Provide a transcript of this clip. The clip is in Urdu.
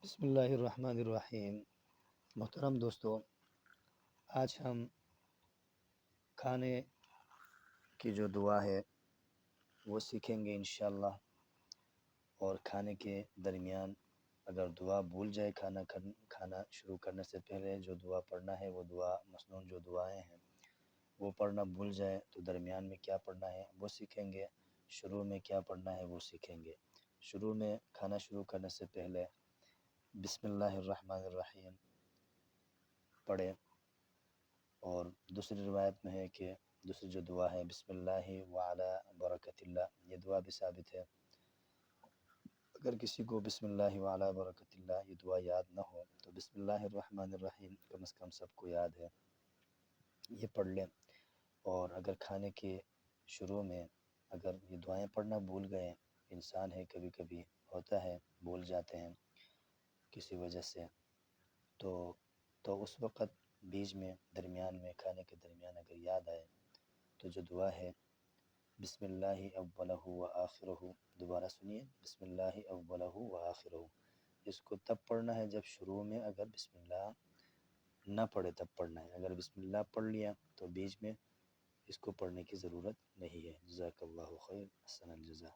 بسم اللہ الرحمن الرحیم۔ محترم دوستو، آج ہم کھانے کی جو دعا ہے وہ سیکھیں گے انشاءاللہ۔ اور کھانے کے درمیان اگر دعا بھول جائے کھانا شروع کرنے سے پہلے جو دعا پڑھنا ہے وہ دعا مسنون جو دعائیں ہیں وہ پڑھنا بھول جائے تو درمیان میں کیا پڑھنا ہے وہ سیکھیں گے، شروع میں کیا پڑھنا ہے وہ سیکھیں گے۔ شروع میں کھانا شروع کرنے سے پہلے بسم اللہ الرحمن الرحیم پڑھیں، اور دوسری روایت میں ہے کہ دوسری جو دعا ہے بسم اللہ وعلی برکت اللہ، یہ دعا بھی ثابت ہے۔ اگر کسی کو بسم اللہ وعلی برکت اللہ یہ دعا یاد نہ ہو تو بسم اللہ الرحمن الرحیم کم از کم سب کو یاد ہے، یہ پڑھ لیں۔ اور اگر کھانے کے شروع میں اگر یہ دعائیں پڑھنا بھول گئے، انسان ہے کبھی کبھی ہوتا ہے بھول جاتے ہیں کسی وجہ سے، تو اس وقت بیچ میں درمیان میں کھانے کے درمیان اگر یاد آئے تو جو دعا ہے بسم اللہ اولہ و آخرہ، دوبارہ سنیے، بسم اللہ اولہ و آخرہ، اس کو تب پڑھنا ہے جب شروع میں اگر بسم اللہ نہ پڑھے تب پڑھنا ہے، اگر بسم اللہ پڑھ لیا تو بیچ میں اس کو پڑھنے کی ضرورت نہیں ہے۔ جزاک اللہ خیر، احسن الجزا۔